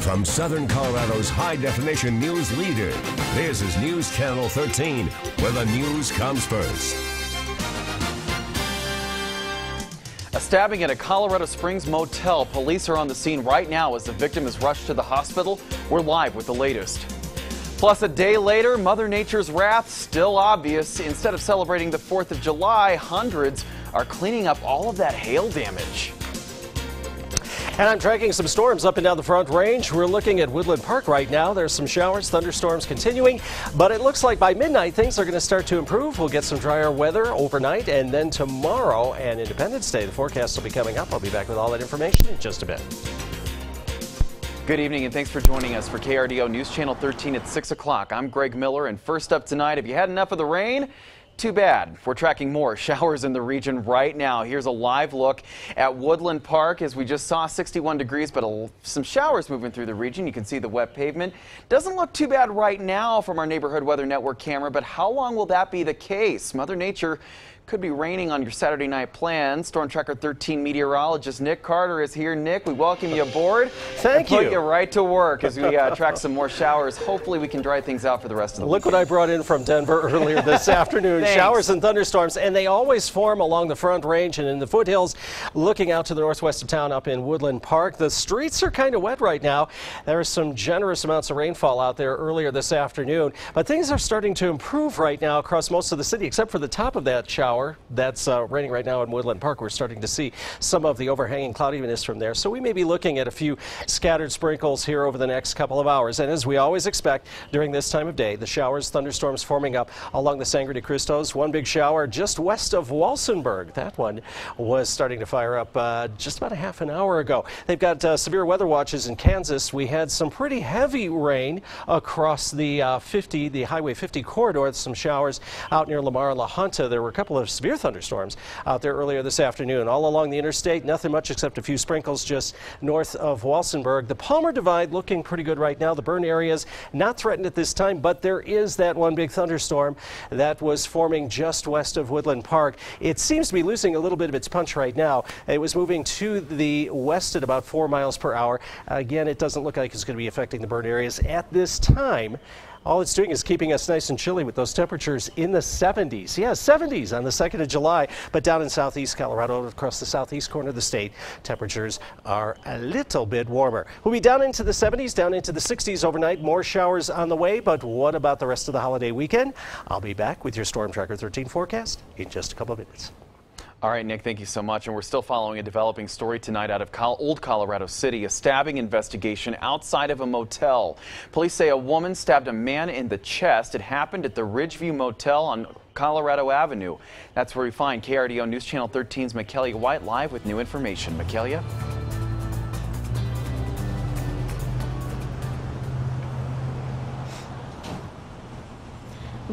From Southern Colorado's high-definition news leader, this is News Channel 13, where the news comes first. A stabbing at a Colorado Springs motel. Police are on the scene right now as the victim is rushed to the hospital. We're live with the latest. Plus, a day later, Mother Nature's wrath still obvious. Instead of celebrating the 4th of July, hundreds are cleaning up all of that hail damage. And I'm tracking some storms up and down the Front Range. We're looking at Woodland Park right now. There's some showers, thunderstorms continuing, but it looks like by midnight things are going to start to improve. We'll get some drier weather overnight, and then tomorrow and Independence Day, the forecast will be coming up. I'll be back with all that information in just a bit. Good evening and thanks for joining us for KRDO News Channel 13 at 6 o'clock. I'm Greg Miller, and first up tonight, have you had enough of the rain? Too bad. We're tracking more showers in the region right now. Here's a live look at Woodland Park. As we just saw, 61 degrees, but some showers moving through the region. You can see the wet pavement. Doesn't look too bad right now from our Neighborhood Weather Network camera, but how long will that be the case? Mother Nature could be raining on your Saturday night plans. Storm Tracker 13 meteorologist Nick Carter is here. Nick, we welcome you aboard. Thank you. Put you right to work as we track some more showers. Hopefully we can dry things out for the rest of the week. Look what I brought in from Denver earlier this afternoon. Showers and thunderstorms, and they always form along the Front Range and in the foothills. Looking out to the northwest of town up in Woodland Park, the streets are kind of wet right now. There are some generous amounts of rainfall out there earlier this afternoon, but things are starting to improve right now across most of the city, except for the top of that shower that's raining right now in Woodland Park. We're starting to see some of the overhanging cloudiness from there, so we may be looking at a few scattered sprinkles here over the next couple of hours. And as we always expect during this time of day, the showers, thunderstorms forming up along the Sangre de Cristos. One big shower just west of Walsenburg. That one was starting to fire up just about a half an hour ago. They've got severe weather watches in Kansas. We had some pretty heavy rain across the Highway 50 corridor. Some showers out near Lamar and La Junta. There were a couple of severe thunderstorms out there earlier this afternoon. All along the interstate, nothing much except a few sprinkles just north of Walsenburg. The Palmer Divide looking pretty good right now. The burn areas not threatened at this time, but there is that one big thunderstorm that was forming just west of Woodland Park. It seems to be losing a little bit of its punch right now. It was moving to the west at about 4 miles per hour. Again, it doesn't look like it's going to be affecting the burn areas at this time. All it's doing is keeping us nice and chilly with those temperatures in the 70s. Yeah, 70s on the 2nd of July, but down in southeast Colorado, across the southeast corner of the state, temperatures are a little bit warmer. We'll be down into the 70s, down into the 60s overnight. More showers on the way, but what about the rest of the holiday weekend? I'll be back with your Storm Tracker 13 forecast in just a couple of minutes. All right, Nick, thank you so much. And we're still following a developing story tonight out of Old Colorado City, a stabbing investigation outside of a motel. Police say a woman stabbed a man in the chest. It happened at the Ridgeview Motel on Colorado Avenue. That's where we find KRDO News Channel 13's Michaelia White live with new information. Michaelia?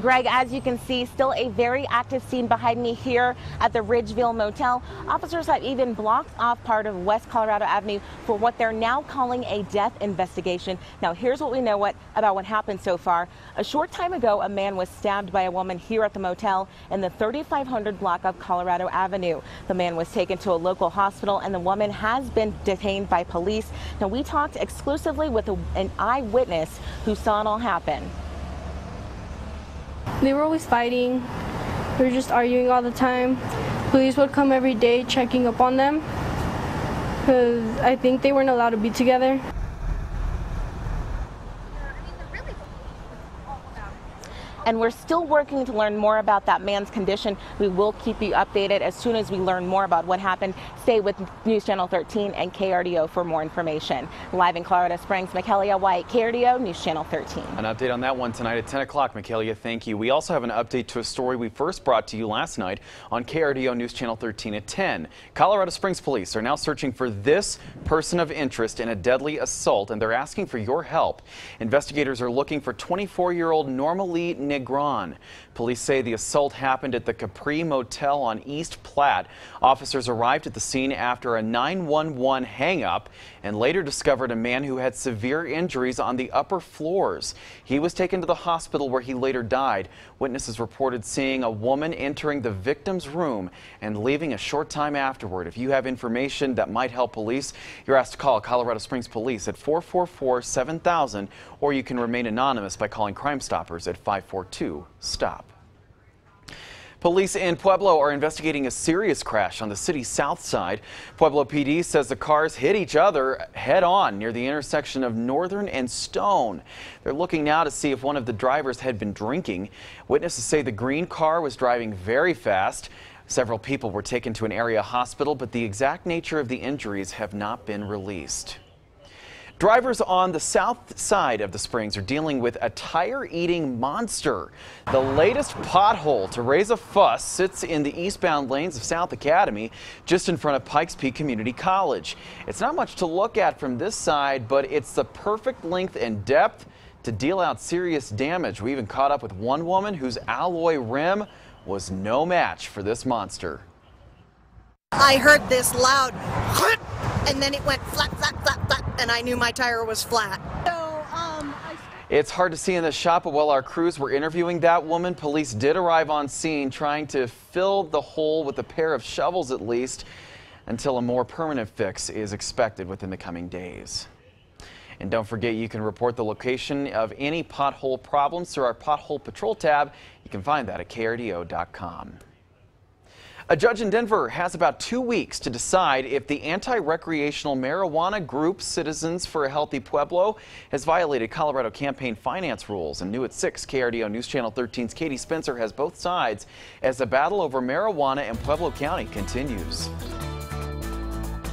Greg, as you can see, still a very active scene behind me here at the Ridgeville Motel. Officers have even blocked off part of West Colorado Avenue for what they're now calling a death investigation. Now, here's what we know about what happened so far. A short time ago, a man was stabbed by a woman here at the motel in the 3500 block of Colorado Avenue. The man was taken to a local hospital, and the woman has been detained by police. Now, we talked exclusively with an eyewitness who saw it all happen. They were always fighting. They were just arguing all the time. Police would come every day checking up on them because I think they weren't allowed to be together. And we're still working to learn more about that man's condition. We will keep you updated as soon as we learn more about what happened. Stay with News Channel 13 and KRDO for more information. Live in Colorado Springs, Michaelia White, KRDO News Channel 13. An update on that one tonight at 10 o'clock, Michaelia. Thank you. We also have an update to a story we first brought to you last night on KRDO News Channel 13 at 10. Colorado Springs police are now searching for this person of interest in a deadly assault, and they're asking for your help. Investigators are looking for 24-year-old Norma Lee Negron. Police say the assault happened at the Capri Motel on East Platte. Officers arrived at the scene after a 911 hang-up and later discovered a man who had severe injuries on the upper floors. He was taken to the hospital where he later died. Witnesses reported seeing a woman entering the victim's room and leaving a short time afterward. If you have information that might help police, you're asked to call Colorado Springs Police at 444-7000, or you can remain anonymous by calling Crime Stoppers at 542-STOP. Police in Pueblo are investigating a serious crash on the city's south side. Pueblo PD says the cars hit each other head-on near the intersection of Northern and Stone. They're looking now to see if one of the drivers had been drinking. Witnesses say the green car was driving very fast. Several people were taken to an area hospital, but the exact nature of the injuries have not been released. Drivers on the south side of the Springs are dealing with a tire-eating monster. The latest pothole to raise a fuss sits in the eastbound lanes of South Academy, just in front of Pikes Peak Community College. It's not much to look at from this side, but it's the perfect length and depth to deal out serious damage. We even caught up with one woman whose alloy rim was no match for this monster. I heard this loud, and then it went flat, flat, flat, flat, and I knew my tire was flat. It's hard to see in the shot, but while our crews were interviewing that woman, police did arrive on scene trying to fill the hole with a pair of shovels at least, until a more permanent fix is expected within the coming days. And don't forget, you can report the location of any pothole problems through our Pothole Patrol tab. You can find that at KRDO.com. A judge in Denver has about 2 weeks to decide if the anti-recreational marijuana group Citizens for a Healthy Pueblo has violated Colorado campaign finance rules. And new at 6, KRDO News Channel 13's Katie Spencer has both sides as the battle over marijuana in Pueblo County continues.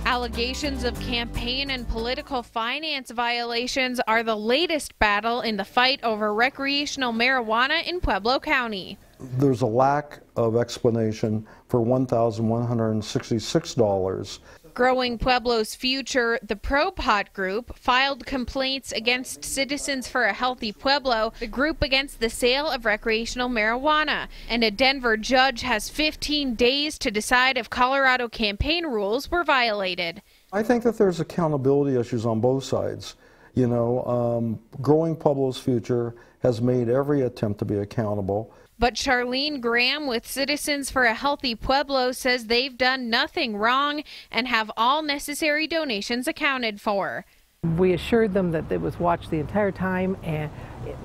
Allegations of campaign and political finance violations are the latest battle in the fight over recreational marijuana in Pueblo County. There's a lack of explanation for $1,166. Growing Pueblo's Future, the pro-pot group, filed complaints against Citizens for a Healthy Pueblo, the group against the sale of recreational marijuana. And a Denver judge has 15 days to decide if Colorado campaign rules were violated. I think that there's accountability issues on both sides. You know, Growing Pueblo's Future has made every attempt to be accountable. But Charlene Graham with Citizens for a Healthy Pueblo says they've done nothing wrong and have all necessary donations accounted for. We assured them that it was watched the entire time,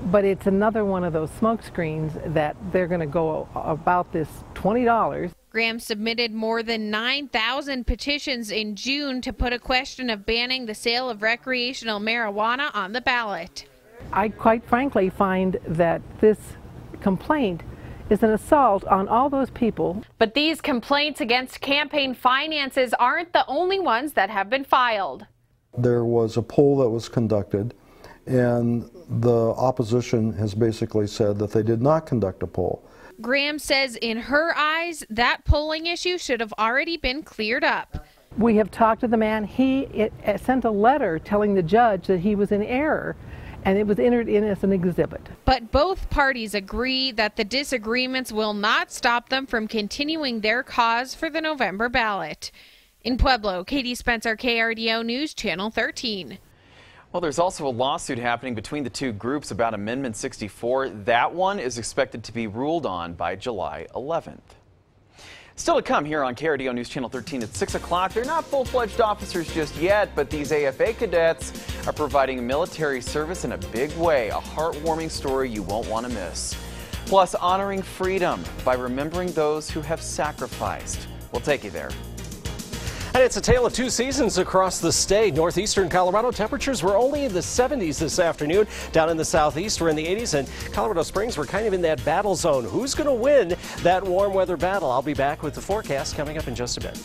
but it's another one of those smoke screens that they're going to go about this $20. Graham submitted more than 9,000 petitions in June to put a question of banning the sale of recreational marijuana on the ballot. I quite frankly find that this complaint is an assault on all those people. But these complaints against campaign finances aren't the only ones that have been filed. There was a poll that was conducted, and the opposition has basically said that they did not conduct a poll. Graham says in her eyes, that polling issue should have already been cleared up. We have talked to the man. He sent a letter telling the judge that he was in error, and it was entered in as an exhibit. But both parties agree that the disagreements will not stop them from continuing their cause for the November ballot. In Pueblo, Katie Spencer, KRDO News Channel 13. Well, there's also a lawsuit happening between the two groups about Amendment 64. That one is expected to be ruled on by July 11th. Still to come here on KRDO News Channel 13 at 6 o'clock. They're not full-fledged officers just yet, but these AFA cadets are providing military service in a big way. A heartwarming story you won't want to miss. Plus, honoring freedom by remembering those who have sacrificed. We'll take you there. And it's a tale of two seasons across the state. Northeastern Colorado temperatures were only in the 70s this afternoon. Down in the southeast, we're in the 80s, and Colorado Springs, we're kind of in that battle zone. Who's going to win that warm weather battle? I'll be back with the forecast coming up in just a bit.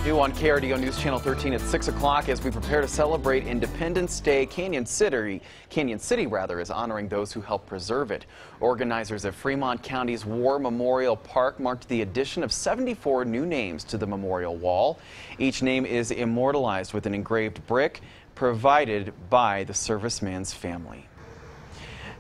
New on KRDO News Channel 13 at 6 o'clock as we prepare to celebrate Independence Day. Canyon City is honoring those who helped preserve it. Organizers at Fremont County's War Memorial Park marked the addition of 74 new names to the memorial wall. Each name is immortalized with an engraved brick provided by the serviceman's family.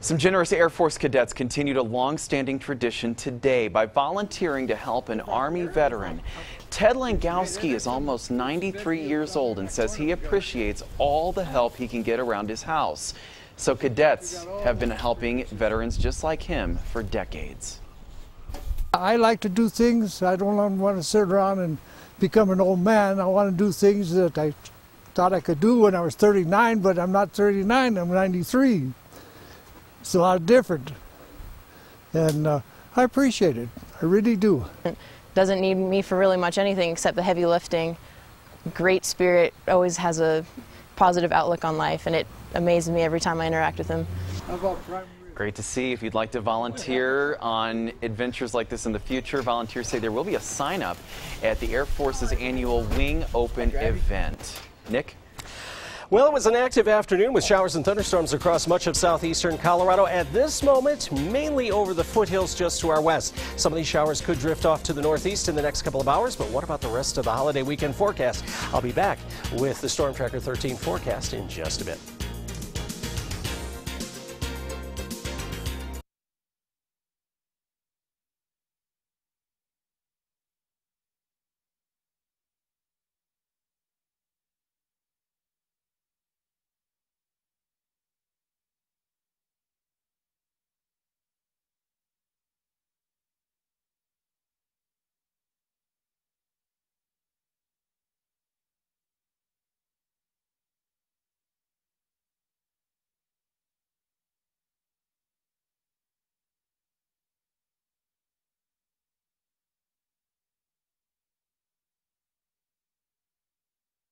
Some generous Air Force cadets continued a long-standing tradition today by volunteering to help an Army veteran. Ted Langowski is almost 93 years old and says he appreciates all the help he can get around his house. So cadets have been helping veterans just like him for decades. I like to do things. I don't want to sit around and become an old man. I want to do things that I thought I could do when I was 39, but I'm not 39, I'm 93. It's a lot different, and I appreciate it. I really do. Doesn't need me for really much anything except the heavy lifting. Great spirit, always has a positive outlook on life, and it amazes me every time I interact with him. Great to see. If you'd like to volunteer on adventures like this in the future, volunteers say there will be a sign-up at the Air Force's annual Wing Open event. Nick? Well, it was an active afternoon with showers and thunderstorms across much of southeastern Colorado. At this moment, mainly over the foothills just to our west. Some of these showers could drift off to the northeast in the next couple of hours, but what about the rest of the holiday weekend forecast? I'll be back with the Storm Tracker 13 forecast in just a bit.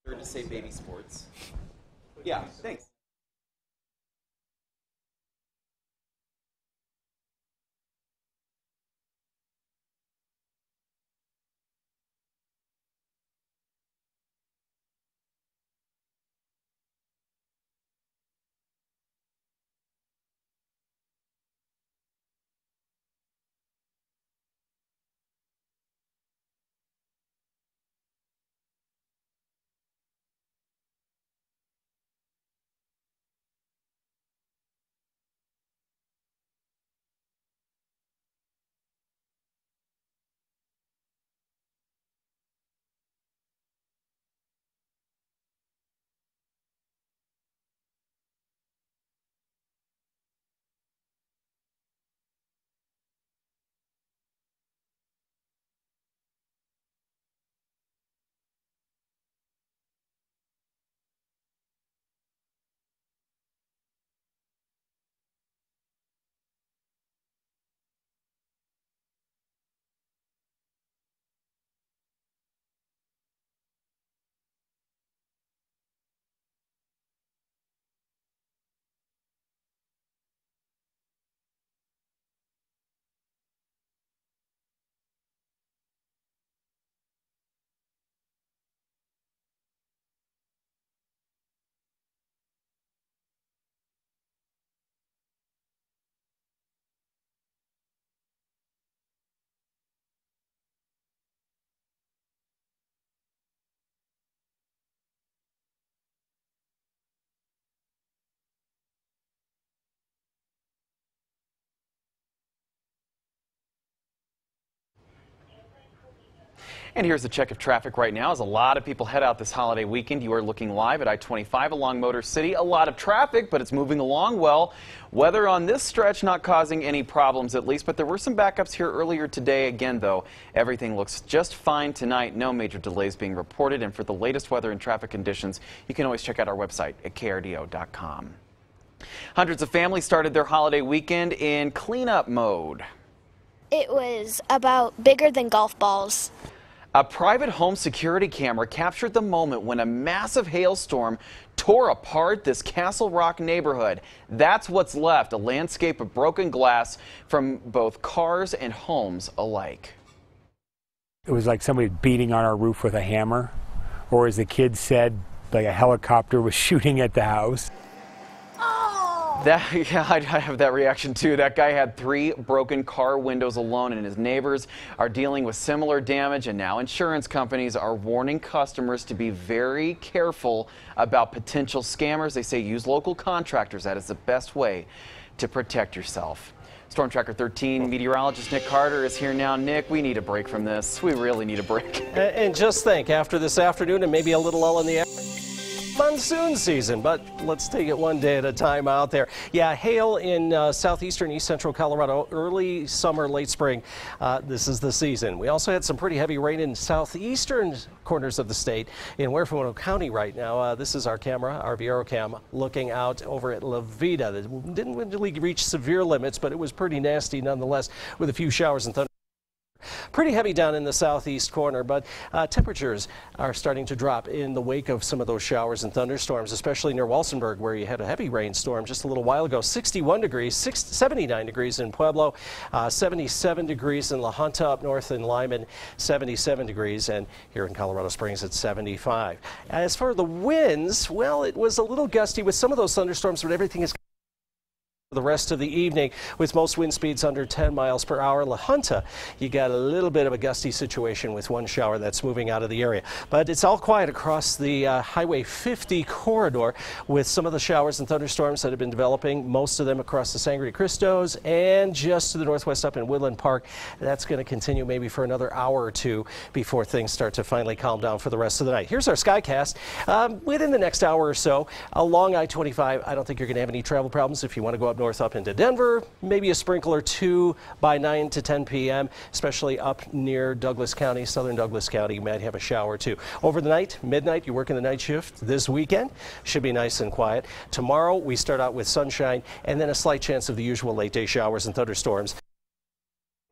To say baby sports. Yeah, thanks. And here's a check of traffic right now as a lot of people head out this holiday weekend. You are looking live at I-25 along Motor City. A lot of traffic, but it's moving along well. Weather on this stretch not causing any problems at least, but there were some backups here earlier today. Again, though, everything looks just fine tonight. No major delays being reported. And for the latest weather and traffic conditions, you can always check out our website at krdo.com. Hundreds of families started their holiday weekend in cleanup mode. It was about bigger than golf balls. A private home security camera captured the moment when a massive hailstorm tore apart this Castle Rock neighborhood. That's what's left, a landscape of broken glass from both cars and homes alike. It was like somebody beating on our roof with a hammer. or as the kids said, like a helicopter was shooting at the house. Yeah, I have that reaction too. That guy had 3 broken car windows alone, and his neighbors are dealing with similar damage. And now insurance companies are warning customers to be very careful about potential scammers. They say use local contractors. That is the best way to protect yourself. Storm Tracker 13 meteorologist Nick Carter is here now. Nick, we need a break from this. We really need a break. And just think, after this afternoon and maybe a little lull in the air, monsoon season, but let's take it one day at a time out there. Yeah, hail in southeastern, east central Colorado, early summer, late spring. This is the season. We also had some pretty heavy rain in southeastern corners of the state in Huerfano County right now. This is our camera, our Viero cam, looking out over at La Vida. That didn't really reach severe limits, but it was pretty nasty nonetheless, with a few showers and thunder. Pretty heavy down in the southeast corner, but temperatures are starting to drop in the wake of some of those showers and thunderstorms, especially near Walsenburg, where you had a heavy rainstorm just a little while ago. 61 degrees, 79 degrees in Pueblo, 77 degrees in La Junta up north in Lyman, 77 degrees, and here in Colorado Springs it's 75. As for the winds, well, it was a little gusty with some of those thunderstorms, but everything is the rest of the evening with most wind speeds under 10 miles per hour. La Junta, you got a little bit of a gusty situation with one shower that's moving out of the area. But it's all quiet across the Highway 50 corridor with some of the showers and thunderstorms that have been developing, most of them across the Sangre de Cristos and just to the northwest up in Woodland Park. That's going to continue maybe for another hour or two before things start to finally calm down for the rest of the night. Here's our Skycast. Within the next hour or so, along I-25, I don't think you're going to have any travel problems if you want to go up north up into Denver, maybe a sprinkle or two by 9 to 10 p.m., especially up near Douglas County, southern Douglas County. You might have a shower or two. Over the night, midnight, you're working the night shift this weekend. Should be nice and quiet. Tomorrow, we start out with sunshine and then a slight chance of the usual late day showers and thunderstorms.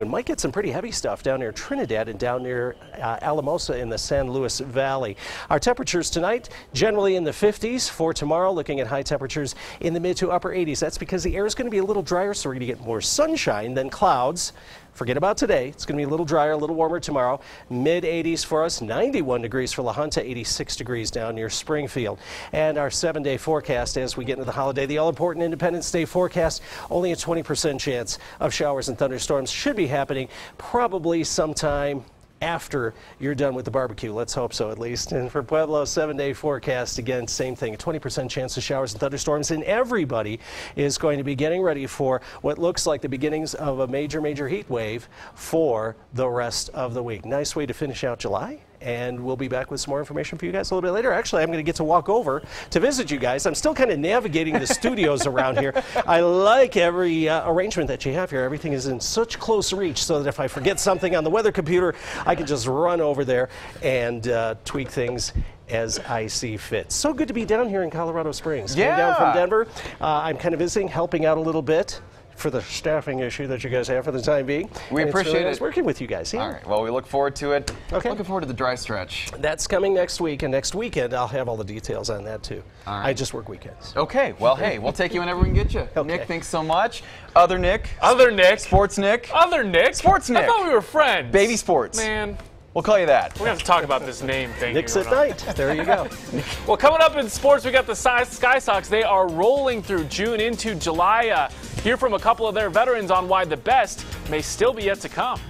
We might get some pretty heavy stuff down near Trinidad and down near Alamosa in the San Luis Valley. Our temperatures tonight generally in the 50s. For tomorrow, looking at high temperatures in the mid to upper 80s. That's because the air is going to be a little drier, so we're going to get more sunshine than clouds. Forget about today. It's going to be a little drier, a little warmer tomorrow. Mid 80s for us, 91 degrees for La Junta, 86 degrees down near Springfield. And our 7-day forecast as we get into the holiday, the all-important Independence Day forecast, only a 20% chance of showers and thunderstorms should be happening probably sometime after you're done with the barbecue. Let's hope so, at least. And for Pueblo, 7-day forecast, again, same thing, a 20% chance of showers and thunderstorms, and everybody is going to be getting ready for what looks like the beginnings of a major heat wave for the rest of the week. Nice way to finish out July. And we'll be back with some more information for you guys a little bit later. Actually, I'm going to get to walk over to visit you guys. I'm still kind of navigating the studios around here. I like every arrangement that you have here. Everything is in such close reach so that if I forget something on the weather computer, I can just run over there and tweak things as I see fit. So good to be down here in Colorado Springs. Yeah. Came down from Denver. I'm kind of visiting, helping out a little bit for the staffing issue that you guys have for the time being. We appreciate really nice it. working with you guys. Yeah. All right. Well, we look forward to it. Okay. Looking forward to the dry stretch. That's coming next week, and next weekend I'll have all the details on that too. All right. I just work weekends. Okay. Well, hey, we'll take you whenever we can get you. Okay. Nick, thanks so much. Other Nick. Other Nick. Sports Nick. Other Nick. Sports Nick. I thought we were friends. Baby Sports. Man. We'll call you that. We're going to have to talk about this name thing. Nick's at night. There you go. Well, coming up in sports, we got the Sky Sox. They are rolling through June into July. Hear from a couple of their veterans on why the best may still be yet to come.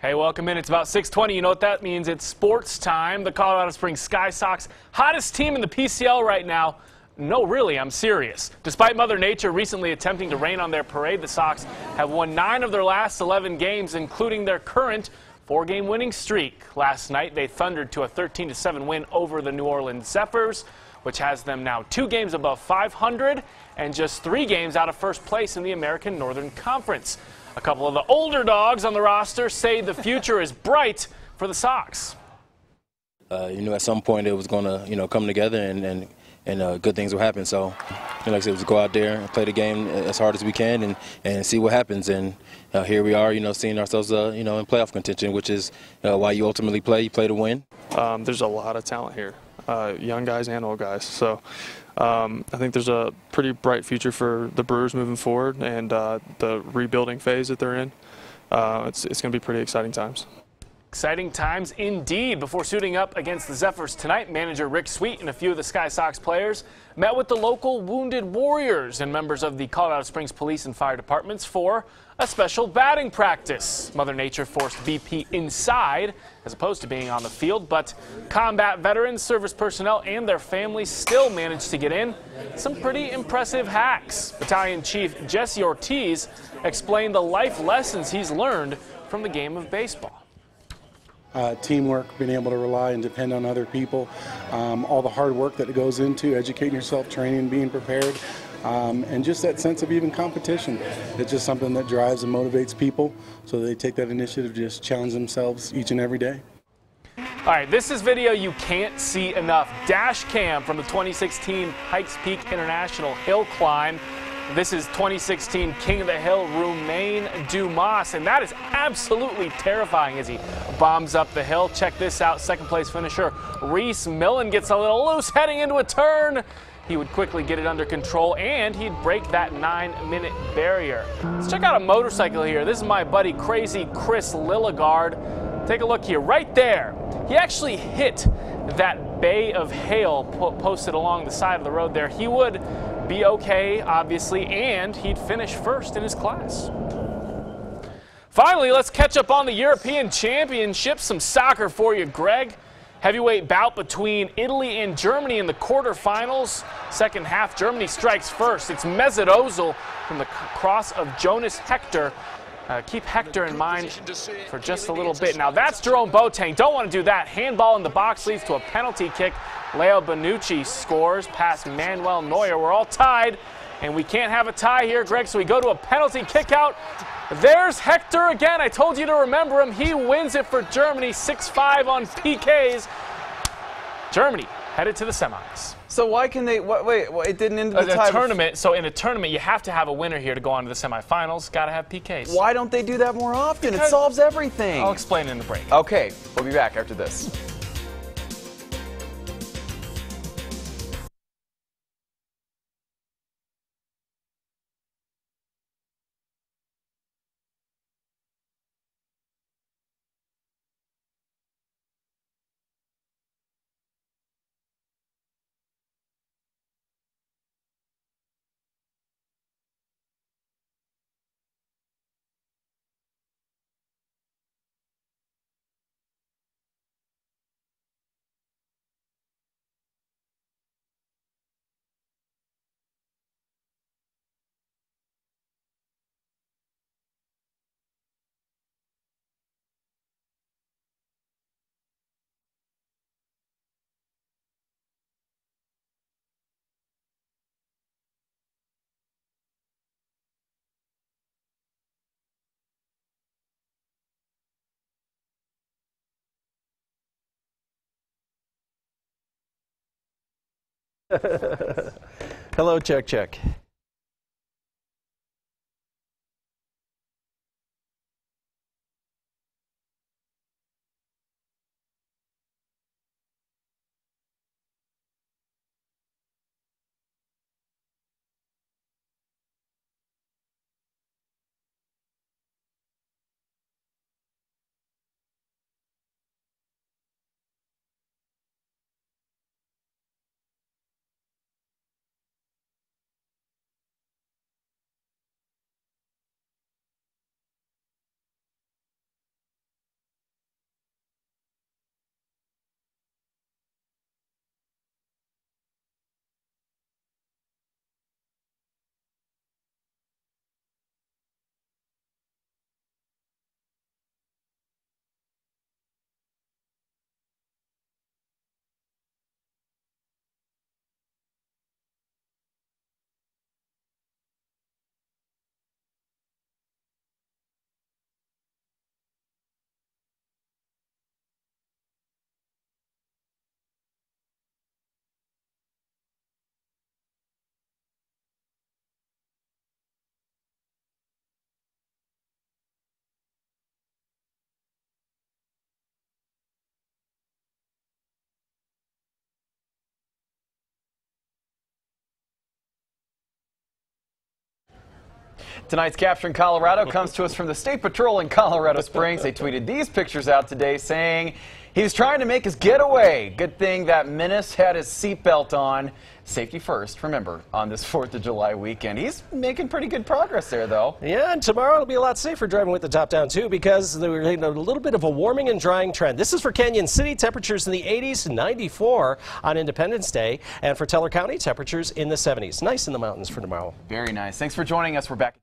Hey, welcome in. It's about 6:20. You know what that means? It's sports time. The Colorado Springs Sky Sox, hottest team in the PCL right now. No, really, I'm serious. Despite Mother Nature recently attempting to rain on their parade, the Sox have won 9 of their last 11 games, including their current 4-game winning streak. Last night, they thundered to a 13-7 win over the New Orleans Zephyrs, which has them now 2 games above 500 and just 3 games out of first place in the American Northern Conference. A couple of the older dogs on the roster say the future is bright for the Sox. At some point it was going to, come together and good things will happen. So, like I said, was go out there and play the game as hard as we can and see what happens. And here we are, seeing ourselves, in playoff contention, which is why you ultimately play. You play to win. There's a lot of talent here, young guys and old guys. So I think there's a pretty bright future for the Brewers moving forward and the rebuilding phase that they're in. It's going to be pretty exciting times. Exciting times indeed. Before suiting up against the Zephyrs tonight, manager Rick Sweet and a few of the Sky Sox players met with the local wounded warriors and members of the Colorado Springs Police and Fire Departments for a special batting practice. Mother Nature forced BP inside as opposed to being on the field, but combat veterans, service personnel, and their families still managed to get in. Some pretty impressive hacks. Battalion Chief Jesse Ortiz explained the life lessons he's learned from the game of baseball. Teamwork, being able to rely and depend on other people, all the hard work that goes into educating yourself, training, being prepared, and just that sense of even competition. It's just something that drives and motivates people, so they take that initiative to just challenge themselves each and every day. All right, this is video you can't see enough. Dash cam from the 2016 Pikes Peak International Hill Climb. This is 2016 King of the Hill, Romain Dumas, and that is absolutely terrifying as he bombs up the hill. Check this out. Second place finisher Reese Millen gets a little loose heading into a turn. He would quickly get it under control, and he'd break that 9-minute barrier. Let's check out a motorcycle here. This is my buddy Crazy Chris Lilligard. Take a look here. Right there, he actually hit that bay of hail posted along the side of the road there. He would be okay, obviously, and he'd finish first in his class. Finally, let's catch up on the European Championships. Some soccer for you, Greg. Heavyweight bout between Italy and Germany in the quarterfinals. Second half, Germany strikes first. It's Mesut Ozil from the cross of Jonas Hector. Keep Hector in mind for just a little bit. Now that's Jerome Boateng. Don't want to do that. Handball in the box leads to a penalty kick. Leo Bonucci scores past Manuel Neuer. We're all tied, and we can't have a tie here, Greg, so we go to a penalty kick out. There's Hector again. I told you to remember him. He wins it for Germany, 6-5 on PKs. Germany headed to the semis. So why can they, wait, it didn't end the tie. Tournament, so in a tournament, you have to have a winner here to go on to the semifinals. Got to have PKs. Why don't they do that more often? It solves everything. I'll explain in the break. Okay, we'll be back after this. Hello, check, check. Tonight's Capture in Colorado comes to us from the State Patrol in Colorado Springs. They tweeted these pictures out today saying he was trying to make his getaway. Good thing that menace had his seatbelt on. Safety first, remember, on this 4th of July weekend. He's making pretty good progress there, though. Yeah, and tomorrow it'll be a lot safer driving with the top down, too, because we're getting a little bit of a warming and drying trend. This is for Canyon City, temperatures in the 80s, 94 on Independence Day, and for Teller County, temperatures in the 70s. Nice in the mountains for tomorrow. Very nice. Thanks for joining us. We're back.